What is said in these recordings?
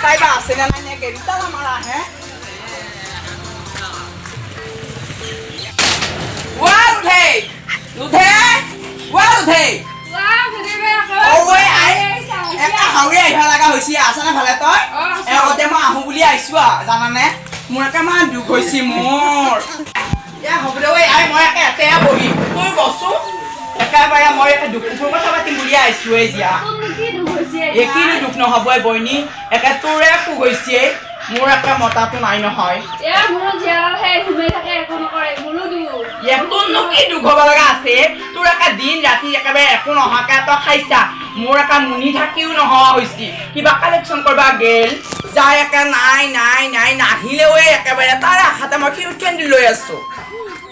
তাই বা আছে না নাই নে গেৰিতা মাৰা হে ওয়া উঠে উঠে ওয়া উঠে ওই আই এটা হাউৰে আহিবা লাগা হৈছি আছানে ভালে তই এগতে মই আহো বুলি আইছো জানানে মোৰ একে মান দুখ হৈছি মোৰ এ হবলে ওই আই মই একে এতে বহি তোৰ বসু একেবাৰে মই একে দুখ তোৰ কথা পাতিম বুলি আইছো এই জিয়া একিনো দুখ নহবই বইনি একে তোৰে কু হৈছে মোৰ একে মতাটো নাই নহয় এ মোৰ জিয়া হে ঘুমাই থাকে একো নকৰে মোৰো দুখ একোনো কি দুখ হব লগা আছে তোৰ একে দিন ৰাতি একেবাৰে একো নহাকে তই খাইছা মোৰ একে মুনি থাকিও নহোৱা হৈছি কিবা কালেকশ্যন কৰবা গেল যাই একে নাই নাই নাই নাহিলেও একেবাৰে তাৰ আশাতে মই কিউট কেণ্ডি লৈ আছো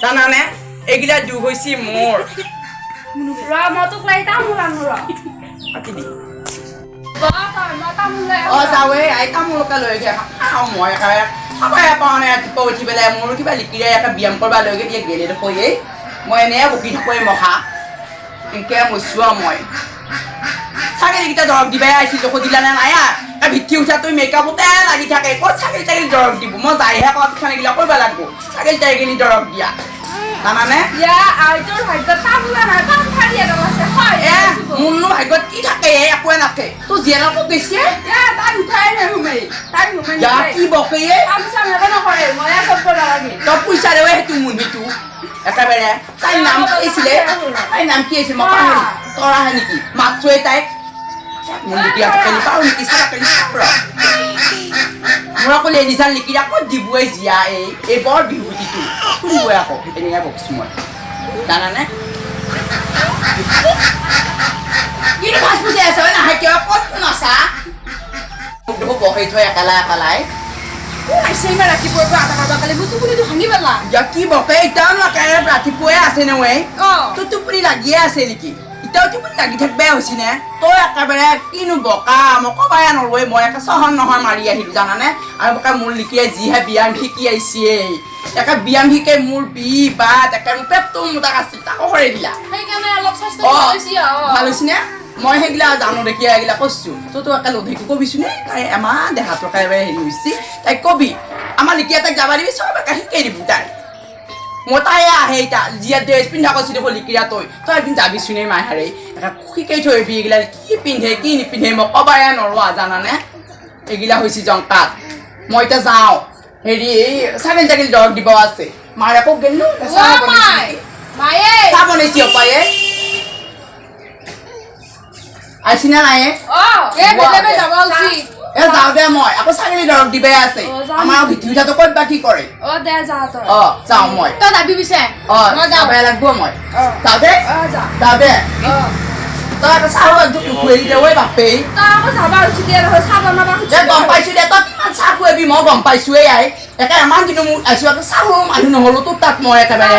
জানানে এইগিলা দুখ হৈছি মোৰ ৰ মই তোক লাই তামোল আনো ৰ পাতি দি তামোল যাৱে আই তামোলকে লৈ গে খাওঁ মই একেবাৰে খাবাই পাওঁ নে ৰাতিপুৱা উঠি পেলাই মোৰ কিবা লিকিৰে একে ব্যায়াম কৰবা লৈ দিয়ে গেলে দেখোঁয়েই মই এনে বকি থাকোঁৱেই মহা এনেকৈ মচোৱা মই ছাগলীকেইটা দৰৱ দিবাই আহিছিলোঁ সুধিলানে নাই ভিত্তি উঠা তুমি মেকআপতে লাগি থাকে ক'ত ছাগলী তাগলী দৰৱ দিব মই যাইহে কথাখন এইগিলা কৰিব লাগিব ছাগলী তাগলী দৰৱ দিয়া জানানে মোৰনো ভাগ্যত কি থাকে একোৱে নাথাকে তোৰ জীয়েনৰ ক'ত গৈছে কি বকে তই পইচা দেৱে সেইটো মুৰ্গীটো একেবাৰে তাইৰ নাম কি আছিলে তাইৰ নাম কি আছিল মই পাহৰি তৰাহে নেকি মাতছোৱে তাইক মুৰ্গী আপুনি পাওঁ নেকি মোৰ আকৌ লেডিজান লিখি আকৌ দিবই জীয়া এই বৰ বিহুটিটো শুনিবই আকৌ এনেকৈ বকিছোঁ মই জানানে কিন্তু ভাজ বুজাই আছে নাহে কিয় ক'ত নাচা বহি থৈ একেলাই একেলাই কি বকে এতিয়াও নাকাৰে ৰাতিপুৱাই আছে নহয় তোৰ টোপনি লাগিয়ে আছে নেকি এতিয়াও টোপনি লাগি থাকিবাই হৈছে নে তই একেবাৰে কিনো বকা মই কবাই নৰৱে মই একে চহন নহয় মাৰি আহিলো জানানে আৰু বকা মোৰ লিখিয়ে যিহে ব্যায়াম শিকি আহিছে একে ব্যায়াম শিকে মোৰ বি বাট একে মোৰ পেটটো মোটাক আছিল তাকো সৰাই দিলা ভাল হৈছে নে মই সেইগিলা জানো দেখি এইগিলা কৈছো তইতো একে লধেকি কবিছো নে তাই এমাহ দেহাটো একেবাৰে হেৰি হৈছে তাইক কবি আমাৰ লিখিয়া তাইক যাবা দিবি চব একে শিকাই দিবি তাই মই তাই আহে এতিয়া যিয়া ড্ৰেছ পিন্ধা কৈছো দেখো লিকিৰা তই একদিন যাবিচোন এই মাহাৰে শিকাই থৈ আহিবি এইগিলা কি পিন্ধে কি নিপিন্ধে মই কবাই নৰোৱা জানানে এইগিলা হৈছে জংকাত মই এতিয়া যাওঁ হেৰি ছাগলী তাগলী দৰৱ দিব আছে মাৰ আকৌ গেলো চাহ বনাইছি অপায়ে আইছি না নাই যাওঁ দে মই আকৌ ছাগলী দৰৱ দিবাই আছে আমাৰ ভিতৰি উঠাটো ক'ত বা কি কৰে যাওঁ মই বেয়া লাগব মই যাওঁ দে তই আকৌ চাহ খুৱাই দে ঐ বাপেই গম পাইছো দে তই কিমান চাহ খুৱাবি মই গম পাইছোৱেই আই একে ইমান কিন্তু মোৰ আইছো আকৌ চাহ মানুহ নহ'লো তোৰ তাত মই একেবাৰে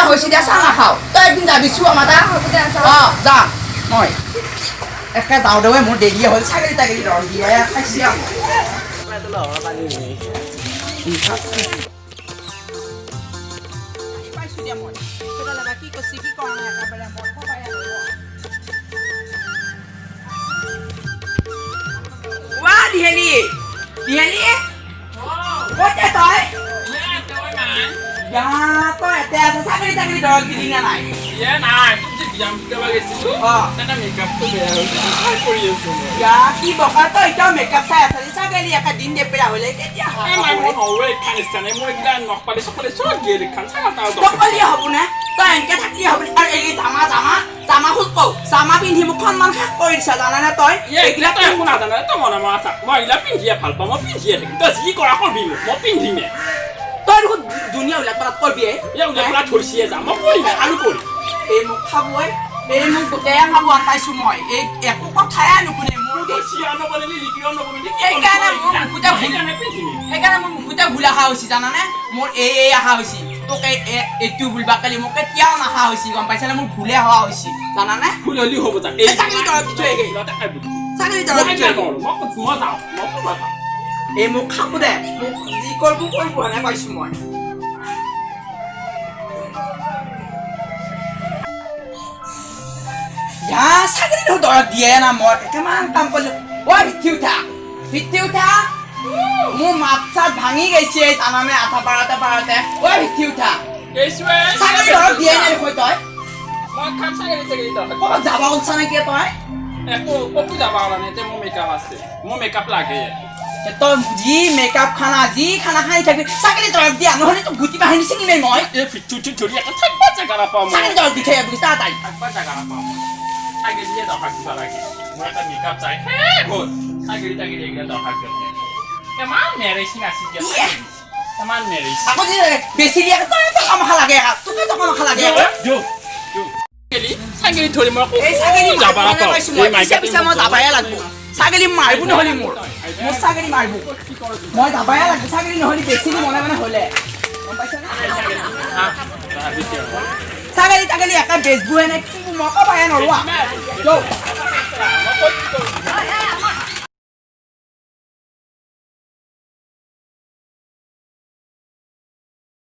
হৈছে দে চাহ নাখাওঁ তই একদিন যাবিছো আমাৰ তাত যাম মই একে যাওঁ দে মোৰ দেৰিয়ে হ'ল ছাগলী তাগলী দৰৱ দিয়ে খাইছি পাইছো দিয়া মই কি কৈছি কি কৰা নাই একেবাৰে মই ৱা দিহেলি ক'ত তই তই এতে আছে ছাগলী তাগলী দৰৱ দিলি না নাই কি বকা তই এতিয়াও মেকআপ চাই আছ ছাগলী একে দিন দেপেৰা হ'লে কেতিয়া সকলোৱে হ'ব নে তই এনেকে থাকি হ'ব আৰু এই জামা খুব কওঁ জামা পিন্ধি মোক সন্মান শেষ কৰি দিছা জানানে তই এইবিলাক তই একো নাজানে তই মনে মনে থাক মই এইবিলাক পিন্ধিয়ে ভাল পাওঁ মই পিন্ধিয়ে থাকিম তই যি কৰা কৰিবি মই পিন্ধিমে তই দেখোন দুনিয়া উলাত পালাত কৰিবিয়ে উলিয়াই পেলাই থৈছিয়ে যাম মই কৰিমে আৰু কৰিম এই মোক খাবই এই মোক গোটেই খাব আটাইছো মই এই একো কথাই নুশুনে মোৰ সেইকাৰণে মোৰ মুখতে ভুল আশা হৈছে জানানে মোৰ এই আশা হৈছে তোক এইটো ভুলবা কালি মোক কেতিয়াও নাখা হৈছে গম পাইছানে মোৰ ভুলে হোৱা হৈছে জানানে ভুল হ'লি হ'ব যা ছাগলী দৰৱ দি থৈ ছাগলী দৰৱ দি থৈ এই মোক খাব দে মোক যি কৰিব হেনে পাইছো মই হা ছাগলী দৰৱ দিয়ে না মই কিমান কাম কৰিলো ঐ ভিত্তি উঠা মোৰ মাত চাত ভাঙি গৈছে জানানে আঠা পাৰতে ঐ ভিত্তি উঠা ছাগলী দৰৱ দিয়ে নাই দেখোন তই মই খাম ছাগলী তই ক'ৰবাত যাব ওলছা নেকি তই একো ক'তো যাব ওলা নাই মোৰ মেকআপ আছে মোৰ মেকআপ লাগে তই যি মেকআপ খানা খাই থাকি ছাগলী দৰৱ দিয়া নহ'লে তো গুটি বাহিনী চিঙিমেই মই এই ফিটুটি ধৰি এটা থাকবা জাগা নাপাওঁ মই ছাগলী দৰৱ দি থৈ আহিবি তাড়াতাড়ি থাকবা জাগা নাপাওঁ ছাগলীয়ে দৰকাৰ দিব লাগে মোৰ এটা মেকআপ চাই হ'ল ছাগলী এইগিলা দৰকাৰ দিব কিমান মেৰেচিন আছে কিমান মেৰেচিন আকৌ যে বেছি দিয়ে তই টকা মাখা লাগে তোক টকা মাখা লাগে ছাগলী ধৰি মই এই ছাগলী যাবা নাপাওঁ এই মাইকা পিছে মই যাবাই লাগব ছাগলী মাৰিব নহ'লে মোৰ ছাগলী মাৰিব মই যাবাই লাগব ছাগলী নহ'লে বেছি মনে হ'লে গম পাইছনে ছাগলী একা বেচবো এনে মই ক'বাই নৰোৱা